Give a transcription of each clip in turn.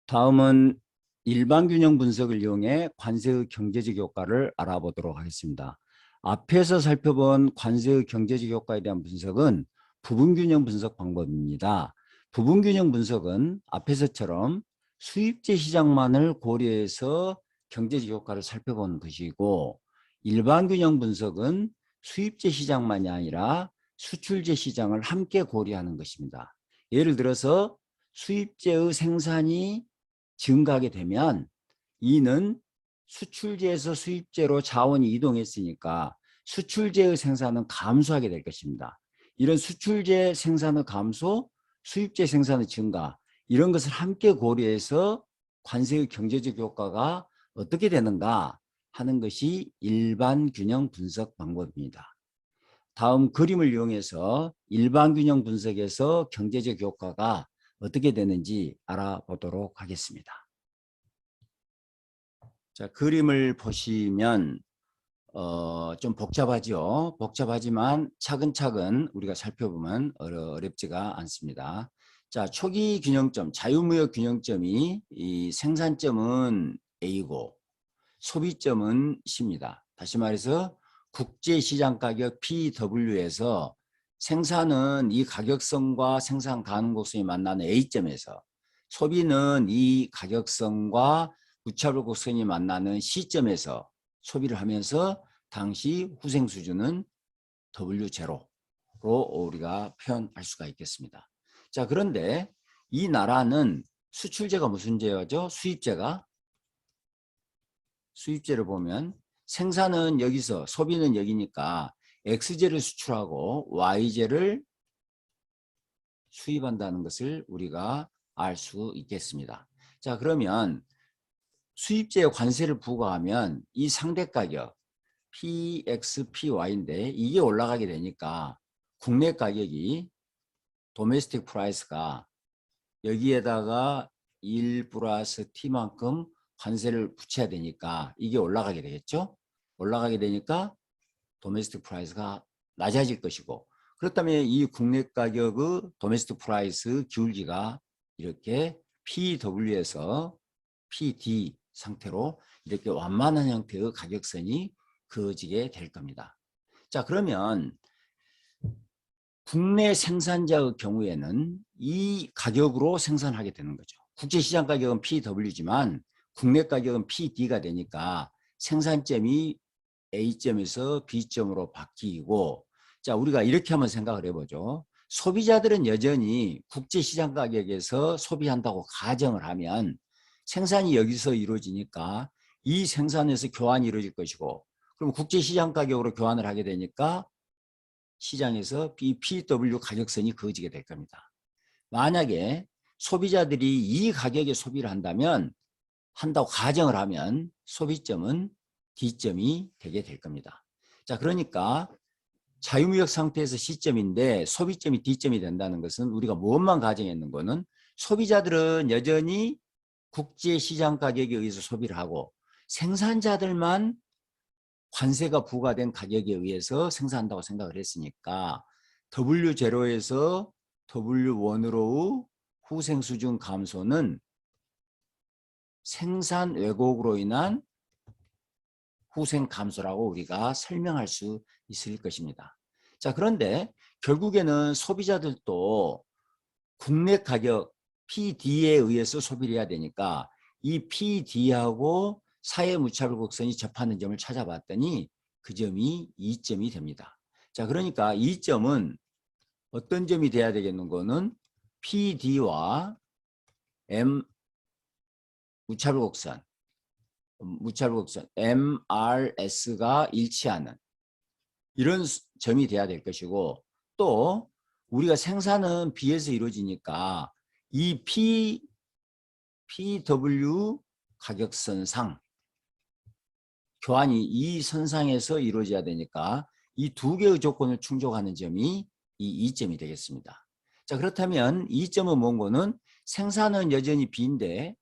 다음은 일반 균형 분석을 이용해 관세의 경제적 효과를 알아보도록 하겠습니다. 앞에서 살펴본 관세의 경제적 효과에 대한 분석은 부분 균형 분석 방법입니다. 부분 균형 분석은 앞에서처럼 수입제 시장만을 고려해서 경제적 효과를 살펴보는 것이고, 일반 균형 분석은 수입제 시장만이 아니라 수출제 시장을 함께 고려하는 것입니다. 예를 들어서 수입제의 생산이 증가하게 되면 이는 수출제에서 수입제로 자원이 이동했으니까 수출제의 생산은 감소하게 될 것입니다. 이런 수출제 생산의 감소, 수입제 생산의 증가, 이런 것을 함께 고려해서 관세의 경제적 효과가 어떻게 되는가 하는 것이 일반 균형 분석 방법입니다. 다음 그림을 이용해서 일반 균형 분석에서 경제적 효과가 어떻게 되는지 알아보도록 하겠습니다. 자, 그림을 보시면 좀 복잡하죠. 복잡하지만 차근차근 우리가 살펴보면 어렵지가 않습니다. 자, 초기 균형점, 자유무역 균형점이 이 생산점은 A고 소비점은 C입니다. 다시 말해서 국제시장가격 PW에서 생산은 이 가격선과 생산 가능곡선이 만나는 A점에서, 소비는 이 가격선과 무차별 곡선이 만나는 C점에서 소비를 하면서 당시 후생 수준은 W0로 우리가 표현할 수가 있겠습니다. 자, 그런데 이 나라는 수출제가 무슨 제어죠? 수입제를 보면 생산은 여기서, 소비는 여기니까 X제를 수출하고 Y제를 수입한다는 것을 우리가 알 수 있겠습니다. 자, 그러면 수입제에 관세를 부과하면 이 상대 가격 PX, PY인데 이게 올라가게 되니까 국내 가격이 도메스틱 프라이스가 여기에다가 1 플러스 T만큼 관세를 붙여야 되니까 이게 올라가게 되겠죠. 올라가게 되니까 도메스틱 프라이스가 낮아질 것이고, 그렇다면 이 국내 가격의 도메스틱 프라이스 기울기가 이렇게 PW에서 PD 상태로 이렇게 완만한 형태의 가격선이 그어지게 될 겁니다. 자, 그러면 국내 생산자의 경우에는 이 가격으로 생산하게 되는 거죠. 국제시장 가격은 PW지만 국내 가격은 PD가 되니까 생산점이 A점에서 B점으로 바뀌고, 자, 우리가 이렇게 한번 생각을 해보죠. 소비자들은 여전히 국제시장 가격에서 소비한다고 가정을 하면 생산이 여기서 이루어지니까 이 생산에서 교환이 이루어질 것이고, 그럼 국제시장 가격으로 교환을 하게 되니까 시장에서 PW 가격선이 그어지게 될 겁니다. 만약에 소비자들이 이 가격에 소비를 한다고 가정을 하면 소비점은 D점이 되게 될 겁니다. 자, 그러니까 자유무역 상태에서 C점인데 소비점이 D점이 된다는 것은 우리가 무엇만 가정했는 거는 소비자들은 여전히 국제시장 가격에 의해서 소비를 하고 생산자들만 관세가 부과된 가격에 의해서 생산한다고 생각을 했으니까 W0에서 W1으로의 후생 수준 감소는 생산 왜곡으로 인한 후생 감소라고 우리가 설명할 수 있을 것입니다. 자, 그런데 결국에는 소비자들도 국내 가격 PD에 의해서 소비를 해야 되니까 이 PD하고 사회 무차별 곡선이 접하는 점을 찾아봤더니 그 점이 2점이 됩니다. 자, 그러니까 2점은 어떤 점이 돼야 되겠는 거는 PD와 M 무차별 곡선 MRS가 일치하는 이런 점이 돼야 될 것이고, 또 우리가 생산은 B에서 이루어지니까 이 PW 가격선상 교환이 이 선상에서 이루어져야 되니까 이 두 개의 조건을 충족하는 점이 이 2점이 되겠습니다. 자, 그렇다면 2점은 뭔가는 생산은 여전히 B인데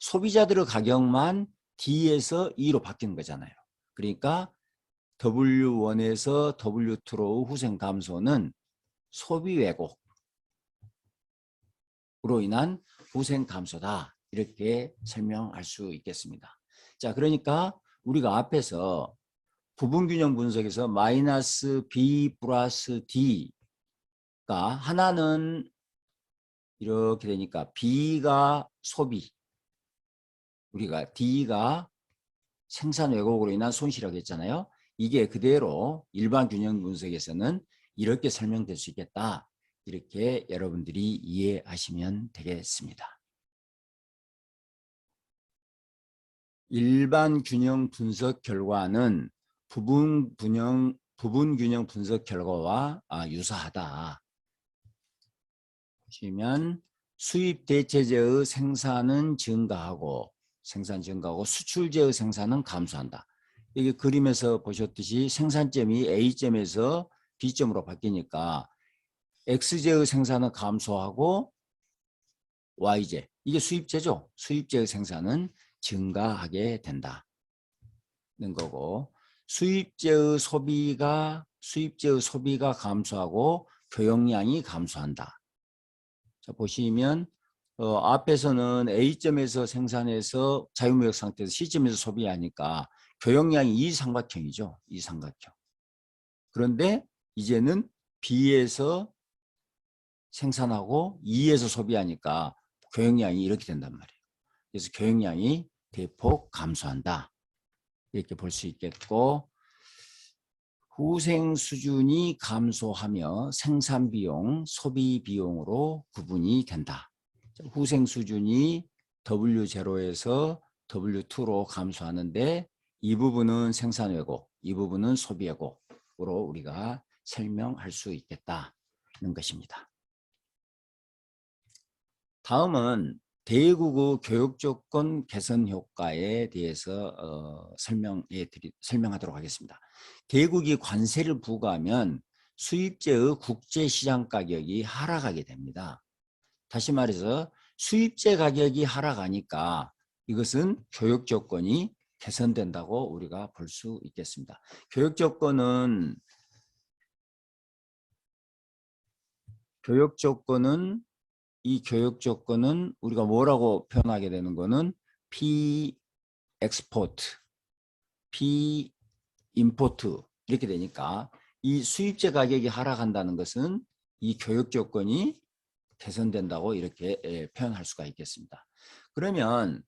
소비자들의 가격만 D에서 E로 바뀌는 거잖아요. 그러니까 W1에서 W2로 후생 감소는 소비 왜곡으로 인한 후생 감소다. 이렇게 설명할 수 있겠습니다. 자, 그러니까 우리가 앞에서 부분균형 분석에서 마이너스 B 플러스 D가 하나는 이렇게 되니까 B가 소비, 우리가 D가 생산 왜곡으로 인한 손실이라고 했잖아요. 이게 그대로 일반 균형 분석에서는 이렇게 설명될 수 있겠다. 이렇게 여러분들이 이해하시면 되겠습니다. 일반 균형 분석 결과는 부분 균형 분석 결과와 유사하다. 보시면 수입 대체제의 생산은 증가하고 수출제의 생산은 감소한다. 이게 그림에서 보셨듯이 생산점이 A점에서 B점으로 바뀌니까 X제의 생산은 감소하고 Y제, 이게 수입제죠. 수입제의 생산은 증가하게 된다는 거고, 수입제의 소비가 감소하고 교역량이 감소한다. 자, 보시면 앞에서는 A점에서 생산해서 자유무역 상태에서 C점에서 소비하니까 교역량이 이 삼각형이죠. 이 삼각형. 그런데 이제는 B에서 생산하고 E에서 소비하니까 교역량이 이렇게 된단 말이에요. 그래서 교역량이 대폭 감소한다. 이렇게 볼 수 있겠고, 후생 수준이 감소하며 생산 비용, 소비 비용으로 구분이 된다. 후생 수준이 W0에서 W2로 감소하는데 이 부분은 생산 왜곡, 이 부분은 소비 왜곡으로 우리가 설명할 수 있겠다는 것입니다. 다음은 대국의 교육 조건 개선 효과에 대해서 설명하도록 하겠습니다. 대국이 관세를 부과하면 수입제의 국제시장 가격이 하락하게 됩니다. 다시 말해서 수입제 가격이 하락하니까 이것은 교육 조건이 개선된다고 우리가 볼 수 있겠습니다. 교육 조건은 이 교육 조건은 우리가 뭐라고 표현하게 되는 거는 P 엑스포트, P 임포트 이렇게 되니까 이 수입제 가격이 하락한다는 것은 이 교육 조건이 개선된다고 이렇게 표현할 수가 있겠습니다. 그러면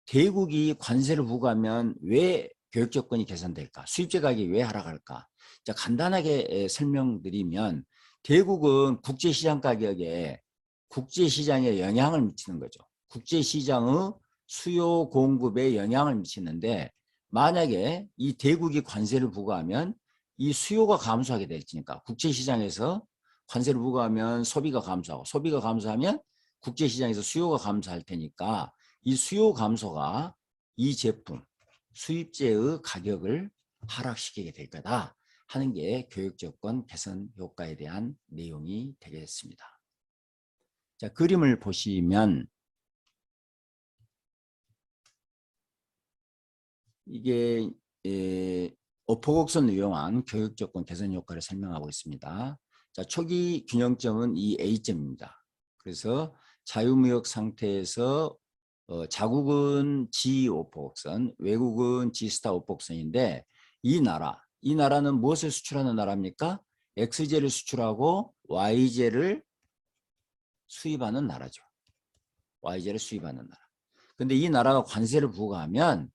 대국이 관세를 부과하면 왜 교육 조건이 개선될까? 수입제 가격이 왜 하락할까? 자, 간단하게 설명드리면 대국은 국제시장 가격에 국제시장에 영향을 미치는 거죠. 국제시장의 수요 공급에 영향을 미치는데 만약에 이 대국이 관세를 부과하면 이 수요가 감소하게 되니까 국제시장에서 관세를 부과하면 소비가 감소하고 소비가 감소하면 국제시장에서 수요가 감소할 테니까 이 수요 감소가 이 제품 수입제의 가격을 하락시키게 될 거다 하는 게 교육조건 개선 효과에 대한 내용이 되겠습니다. 자, 그림을 보시면 이게 오포곡선을 이용한 교육조건 개선 효과를 설명하고 있습니다. 자, 초기 균형점은 이 A점입니다. 그래서 자유무역 상태에서 자국은 G 오포곡선, 외국은 G 스타 오포곡선인데 이 나라는 무엇을 수출하는 나라입니까? X제를 수출하고 Y제를 수입하는 나라죠. Y제를 수입하는 나라. 근데 이 나라가 관세를 부과하면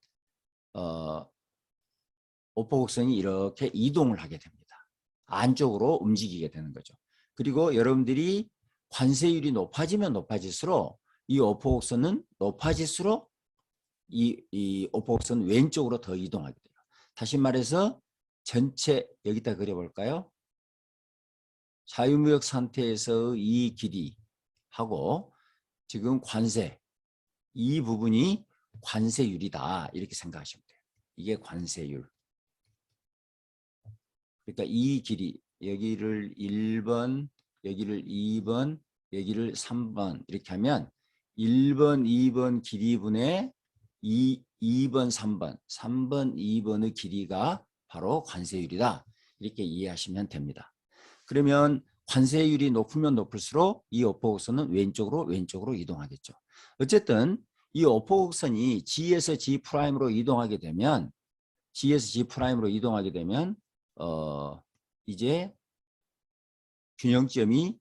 오포곡선이 이렇게 이동을 하게 됩니다. 안쪽으로 움직이게 되는 거죠. 그리고 여러분들이 관세율이 높아지면 높아질수록 이 오포곡선은 높아질수록 이 오포곡선 왼쪽으로 더 이동하게 돼요. 다시 말해서 전체 여기다 그려볼까요? 자유무역 상태에서 이 길이하고 지금 관세 이 부분이 관세율이다 이렇게 생각하시면 돼요. 이게 관세율. 그러니까 이 길이 여기를 1번, 여기를 2번, 여기를 3번 이렇게 하면 1번, 2번 길이분의 2번, 3번, 3번, 2번의 길이가 바로 관세율이다. 이렇게 이해하시면 됩니다. 그러면 관세율이 높으면 높을수록 이 오포곡선은 왼쪽으로 이동하겠죠. 어쨌든 이 오포곡선이 G에서 G 프라임으로 이동하게 되면 이제 균형점이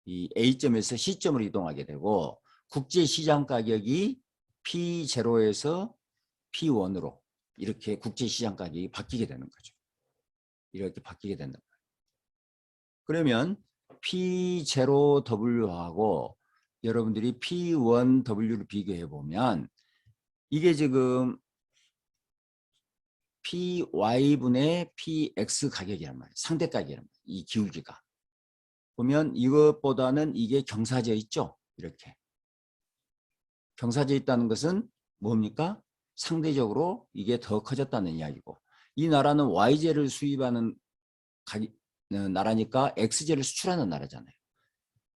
이 A점에서 C점으로 이동하게 되고 국제시장 가격이 P0에서 P1으로 이렇게 국제시장 가격이 바뀌게 되는 거죠. 이렇게 바뀌게 된다. 그러면 P0W하고 여러분들이 P1W를 비교해 보면 이게 지금 PY분의 PX 가격이란 말이에요. 상대 가격이란 말이에요. 이 기울기가. 보면 이것보다는 이게 경사져 있죠. 이렇게. 경사져 있다는 것은 뭡니까? 상대적으로 이게 더 커졌다는 이야기고, 이 나라는 Y제를 수입하는 나라니까 X제를 수출하는 나라잖아요.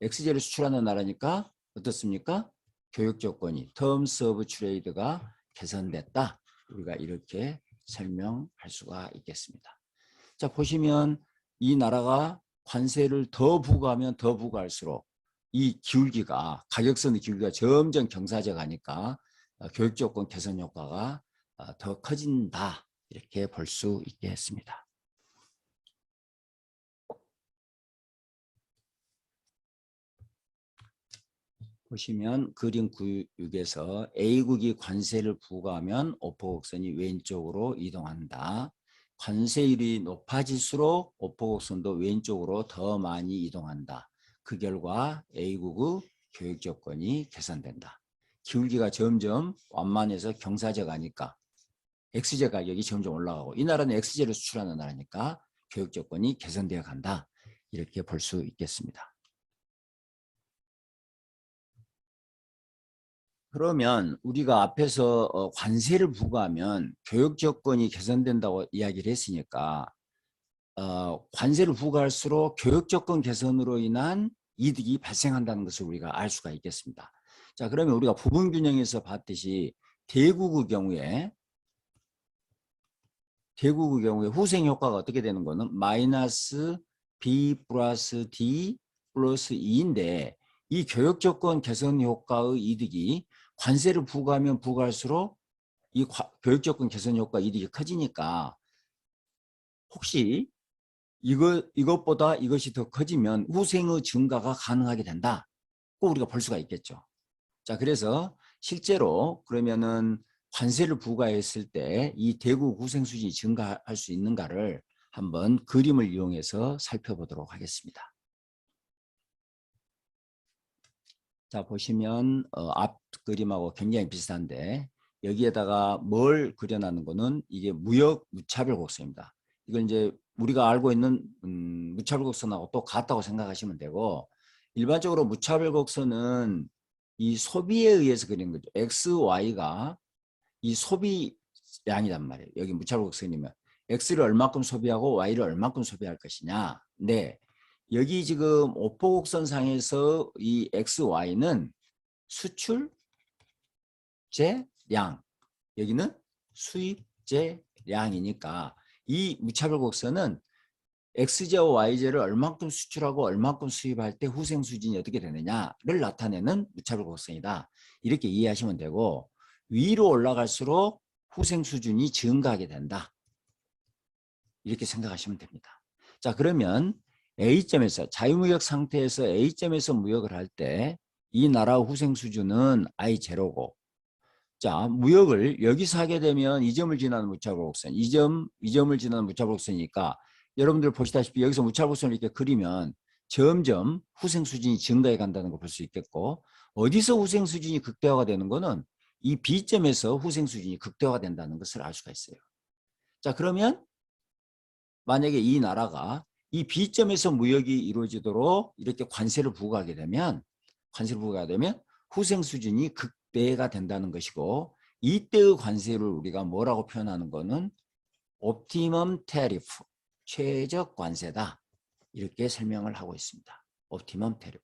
X제를 수출하는 나라니까 어떻습니까? 교육 조건이 Terms of Trade가 개선됐다. 우리가 이렇게 설명할 수가 있겠습니다. 자, 보시면 이 나라가 관세를 더 부과하면 더 부과할수록 이 기울기가, 가격선의 기울기가 점점 경사져 가니까 교육 조건 개선 효과가 더 커진다. 이렇게 볼 수 있겠습니다. 보시면 그림 9에서 A국이 관세를 부과하면 오포곡선이 왼쪽으로 이동한다. 관세율이 높아질수록 오포곡선도 왼쪽으로 더 많이 이동한다. 그 결과 A국의 교육 조건이 개선된다. 기울기가 점점 완만해서 경사져 가니까 X제 가격이 점점 올라가고, 이 나라는 X제를 수출하는 나라니까 교육 조건이 개선되어 간다. 이렇게 볼 수 있겠습니다. 그러면 우리가 앞에서 관세를 부과하면 교육 조건이 개선된다고 이야기를 했으니까 관세를 부과할수록 교육 조건 개선으로 인한 이득이 발생한다는 것을 우리가 알 수가 있겠습니다. 자, 그러면 우리가 부분균형에서 봤듯이 대국의 경우에 후생 효과가 어떻게 되는 거는 마이너스 B 플러스 D 플러스 2인데, 이 교육 조건 개선 효과의 이득이 관세를 부과하면 부과할수록 이 교육 조건 개선 효과 이득이 커지니까, 혹시 이것보다 이것이 더 커지면 후생의 증가가 가능하게 된다. 꼭 우리가 볼 수가 있겠죠. 자, 그래서 실제로 그러면은 관세를 부과했을 때 이 대국 후생 수준이 증가할 수 있는가를 한번 그림을 이용해서 살펴보도록 하겠습니다. 자, 보시면 앞 그림하고 굉장히 비슷한데, 여기에다가 뭘 그려놨는 거는 이게 무차별 곡선입니다. 이건 이제 우리가 알고 있는 무차별 곡선하고 또 같다고 생각하시면 되고, 일반적으로 무차별 곡선은 이 소비에 의해서 그리는 거죠. X, Y가 이 소비량이란 말이에요. 여기 무차별 곡선이면 X를 얼마큼 소비하고 Y를 얼마큼 소비할 것이냐. 네. 여기 지금 오포곡선상에서 이 X, Y는 수출제량, 여기는 수입제량이니까 이 무차별 곡선은 X제와 Y제를 얼만큼 수출하고 얼만큼 수입할 때 후생 수준이 어떻게 되느냐를 나타내는 무차별 곡선이다. 이렇게 이해하시면 되고, 위로 올라갈수록 후생 수준이 증가하게 된다. 이렇게 생각하시면 됩니다. 자, 그러면 A점에서 자유무역 상태에서 A점에서 무역을 할 때 이 나라 후생 수준은 I0고, 자, 무역을 여기서 하게 되면 이 점을 지나는 무차별 곡선, 이 점을 지나는 무차별 곡선이니까 여러분들 보시다시피 여기서 무차별 곡선을 이렇게 그리면 점점 후생 수준이 증가해 간다는 걸 볼 수 있겠고, 어디서 후생 수준이 극대화가 되는 거는 이 B점에서 후생 수준이 극대화가 된다는 것을 알 수가 있어요. 자, 그러면 만약에 이 나라가 이 B점에서 무역이 이루어지도록 이렇게 관세를 부과하게 되면 후생 수준이 극대가 된다는 것이고, 이때의 관세를 우리가 뭐라고 표현하는 거는 옵티멈 테리프, 최적 관세다. 이렇게 설명을 하고 있습니다. 옵티멈 테리프.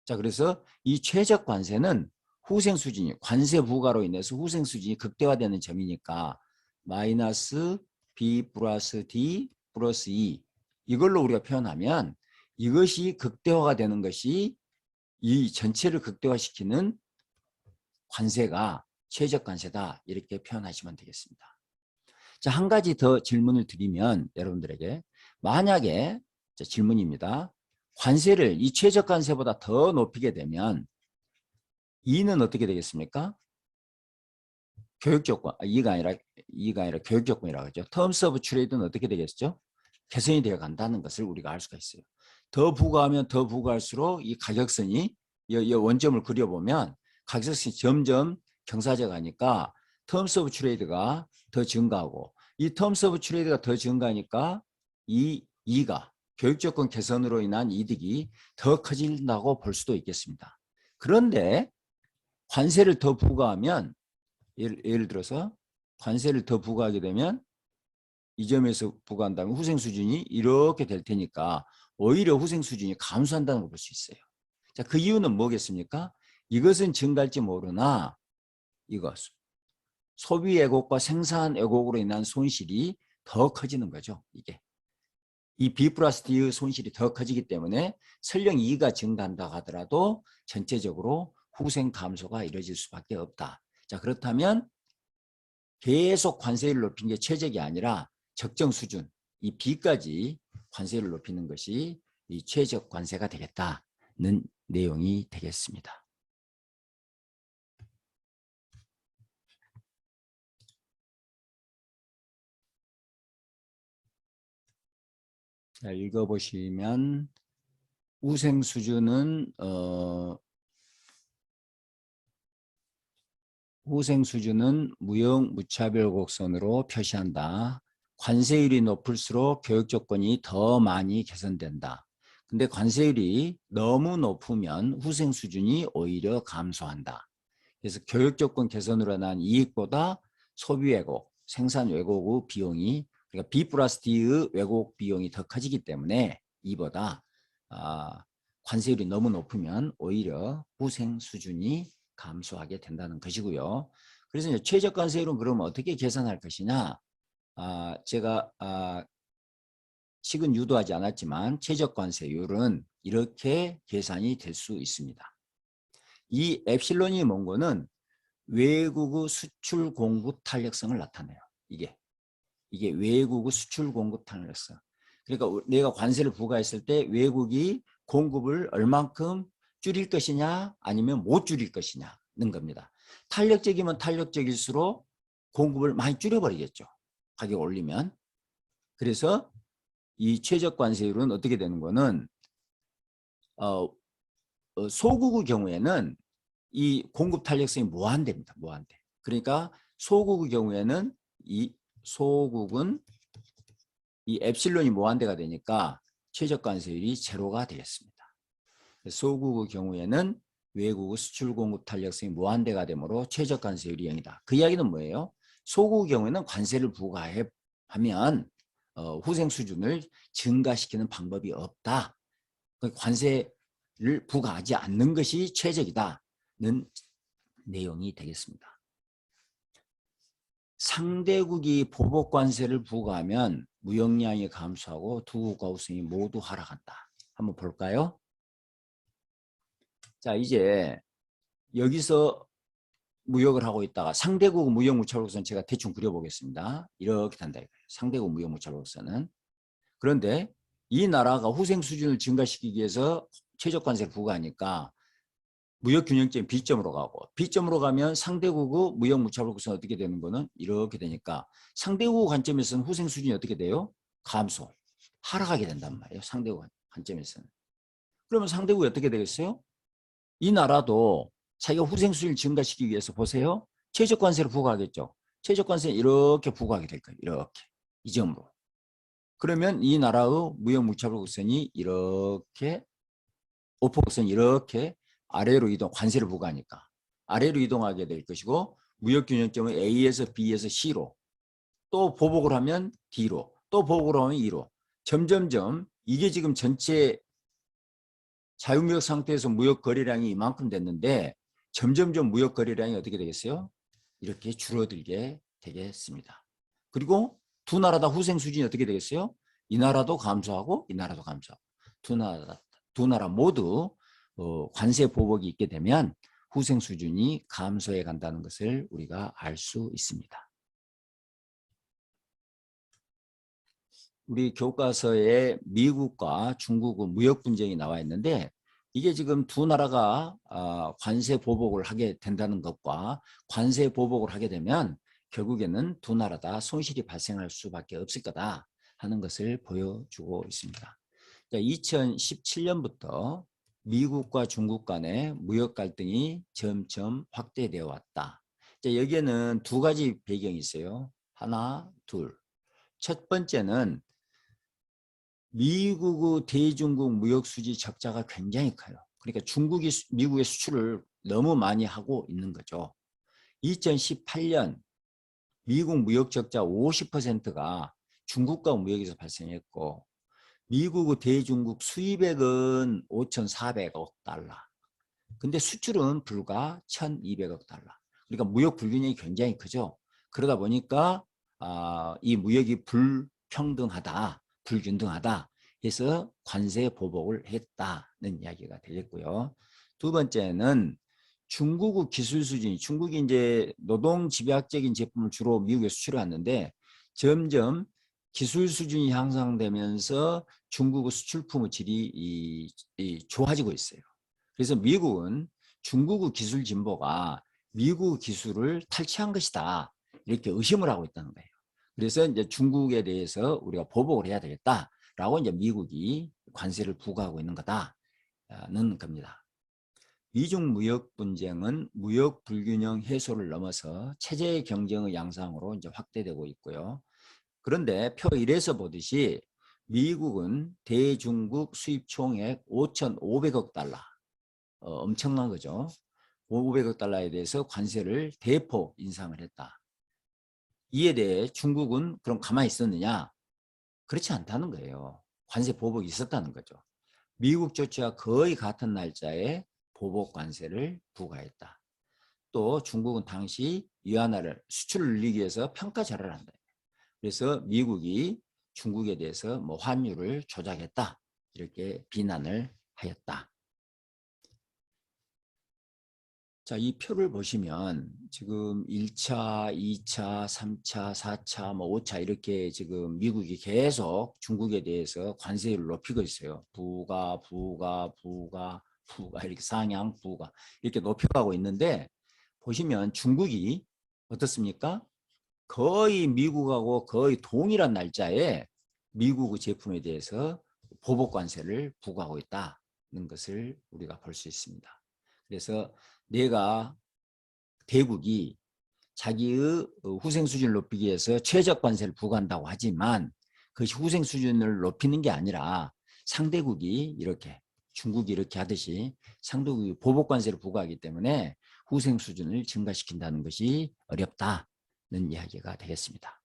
자, 그래서 이 최적 관세는 후생 수준이, 관세 부과로 인해서 후생 수준이 극대화되는 점이니까 마이너스 B 플러스 D 플러스 2, 이걸로 우리가 표현하면 이것이 극대화가 되는 것이 이 전체를 극대화시키는 관세가 최적 관세다 이렇게 표현하시면 되겠습니다. 자, 한 가지 더 질문을 드리면 여러분들에게 만약에 질문입니다. 관세를 이 최적 관세보다 더 높이게 되면 이는 어떻게 되겠습니까? 교육조건, 이가 아니라 교육조건이라고 하죠. terms of trade는 어떻게 되겠죠? 개선이 되어 간다는 것을 우리가 알 수가 있어요. 더 부과하면 더 부과할수록 이 가격선이 이 원점을 그려보면 가격선이 점점 경사져 가니까 terms of trade가 더 증가하고 이 terms of trade가 더 증가하니까 이 이가 교육조건 개선으로 인한 이득이 더 커진다고 볼 수도 있겠습니다. 그런데 관세를 더 부과하면 예를 들어서 관세를 더 부과하게 되면 이 점에서 부과한다면 후생 수준이 이렇게 될 테니까 오히려 후생 수준이 감소한다는 걸 볼 수 있어요. 자, 그 이유는 뭐겠습니까? 이것은 증가할지 모르나 이것 소비 왜곡과 생산 왜곡으로 인한 손실이 더 커지는 거죠. 이게 이 B 플러스 D의 손실이 더 커지기 때문에 설령 E가 증가한다 하더라도 전체적으로 후생 감소가 이루어질 수밖에 없다. 자, 그렇다면 계속 관세를 높인 게 최적이 아니라 적정 수준, 이 B까지 관세를 높이는 것이 이 최적 관세가 되겠다는 내용이 되겠습니다. 자, 읽어보시면 우생 수준은 후생 수준은 무형 무차별 곡선으로 표시한다. 관세율이 높을수록 교육 조건이 더 많이 개선된다. 근데 관세율이 너무 높으면 후생 수준이 오히려 감소한다. 그래서 교육 조건 개선으로 인한 이익보다 소비 왜곡, 생산 왜곡의 비용이 그러니까 B 플러스 D의 왜곡 비용이 더 커지기 때문에 이보다 관세율이 너무 높으면 오히려 후생 수준이 감소하게 된다는 것이고요. 그래서 이제 최저 관세율은 그러면 어떻게 계산할 것이냐? 제가 식은 유도하지 않았지만 최저 관세율은 이렇게 계산이 될 수 있습니다. 이 엡실론이 뭔 거는 외국의 수출 공급 탄력성을 나타내요. 이게 외국의 수출 공급 탄력성. 그러니까 내가 관세를 부과했을 때 외국이 공급을 얼만큼 줄일 것이냐 아니면 못 줄일 것이냐는 겁니다. 탄력적이면 탄력적일수록 공급을 많이 줄여버리겠죠. 가격 올리면. 그래서 이 최적 관세율은 어떻게 되는 거는 소국의 경우에는 이 공급 탄력성이 무한대입니다. 무한대. 그러니까 소국의 경우에는 이 소국은 이 엡실론이 무한대가 되니까 최적 관세율이 제로가 되겠습니다. 소국의 경우에는 외국의 수출 공급 탄력성이 무한대가 되므로 최적 관세율이 0이다. 그 이야기는 뭐예요? 소국의 경우에는 관세를 부과하면 후생 수준을 증가시키는 방법이 없다. 관세를 부과하지 않는 것이 최적이다는 내용이 되겠습니다. 상대국이 보복 관세를 부과하면 무역량이 감소하고 두 국가 우승이 모두 하락한다. 한번 볼까요? 자, 이제 여기서 무역을 하고 있다가 상대국 무역 무차별곡선 제가 대충 그려보겠습니다. 이렇게 된다. 상대국 무역 무차별곡선은. 그런데 이 나라가 후생 수준을 증가시키기 위해서 최적 관세를 부과하니까 무역 균형점이 B점으로 가고 B점으로 가면 상대국의 무역 무차별곡선은 어떻게 되는 거는 이렇게 되니까 상대국 관점에서는 후생 수준이 어떻게 돼요? 감소, 하락하게 된단 말이에요. 상대국 관점에서는. 그러면 상대국이 어떻게 되겠어요? 이 나라도 자기가 후생 수준을 증가시키기 위해서 보세요. 최저 관세를 부과하겠죠. 최저 관세는 이렇게 부과하게 될 거예요. 이렇게 이 점으로. 그러면 이 나라의 무역 무차별곡선이 이렇게 오포곡선이 이렇게 아래로 이동, 관세를 부과하니까 아래로 이동하게 될 것이고 무역균형점은 A에서 B에서 C로 또 보복을 하면 D로 또 보복을 하면 E로 점점점 이게 지금 전체 자유무역 상태에서 무역 거래량이 이만큼 됐는데 점점점 무역 거래량이 어떻게 되겠어요? 이렇게 줄어들게 되겠습니다. 그리고 두 나라 다 후생 수준이 어떻게 되겠어요? 이 나라도 감소하고 이 나라도 감소하고 두 나라 모두 관세 보복이 있게 되면 후생 수준이 감소해 간다는 것을 우리가 알 수 있습니다. 우리 교과서에 미국과 중국의 무역 분쟁이 나와 있는데 이게 지금 두 나라가 관세 보복을 하게 된다는 것과 관세 보복을 하게 되면 결국에는 두 나라 다 손실이 발생할 수밖에 없을 거다 하는 것을 보여주고 있습니다. 2017년부터 미국과 중국 간의 무역 갈등이 점점 확대되어 왔다. 여기에는 두 가지 배경이 있어요. 하나, 둘. 첫 번째는 미국의 대중국 무역 수지 적자가 굉장히 커요. 그러니까 중국이 미국의 수출을 너무 많이 하고 있는 거죠. 2018년 미국 무역 적자 50%가 중국과 무역에서 발생했고 미국의 대중국 수입액은 5,400억 달러. 근데 수출은 불과 1,200억 달러. 그러니까 무역 불균형이 굉장히 크죠. 그러다 보니까 이 무역이 불평등하다, 불균등하다 해서 관세 보복을 했다는 이야기가 되겠고요. 두 번째는 중국의 기술 수준이, 중국이 이제 노동 집약적인 제품을 주로 미국에 수출해 왔는데 점점 기술 수준이 향상되면서 중국의 수출품의 질이 좋아지고 있어요. 그래서 미국은 중국의 기술 진보가 미국 기술을 탈취한 것이다. 이렇게 의심을 하고 있다는 거예요. 그래서 이제 중국에 대해서 우리가 보복을 해야 되겠다라고 이제 미국이 관세를 부과하고 있는 거다는 겁니다. 미중 무역 분쟁은 무역 불균형 해소를 넘어서 체제 경쟁의 양상으로 이제 확대되고 있고요. 그런데 표 1에서 보듯이 미국은 대중국 수입 총액 5,500억 달러, 엄청난 거죠. 500억 달러에 대해서 관세를 대폭 인상을 했다. 이에 대해 중국은 그럼 가만히 있었느냐? 그렇지 않다는 거예요. 관세 보복이 있었다는 거죠. 미국 조치와 거의 같은 날짜에 보복 관세를 부과했다. 또 중국은 당시 위안화를 수출을 늘리기 위해서 평가절하를 한다. 그래서 미국이 중국에 대해서 뭐 환율을 조작했다. 이렇게 비난을 하였다. 자, 이 표를 보시면 지금 1차, 2차, 3차, 4차, 뭐 5차 이렇게 지금 미국이 계속 중국에 대해서 관세를 높이고 있어요. 부가 이렇게 상향, 부가 이렇게 높여가고 있는데 보시면 중국이 어떻습니까? 거의 미국하고 거의 동일한 날짜에 미국의 제품에 대해서 보복 관세를 부과하고 있다는 것을 우리가 볼 수 있습니다. 그래서 내가 대국이 자기의 후생 수준을 높이기 위해서 최저 관세를 부과한다고 하지만 그것이 후생 수준을 높이는 게 아니라 상대국이 이렇게 중국이 이렇게 하듯이 상대국이 보복 관세를 부과하기 때문에 후생 수준을 증가시킨다는 것이 어렵다는 이야기가 되겠습니다.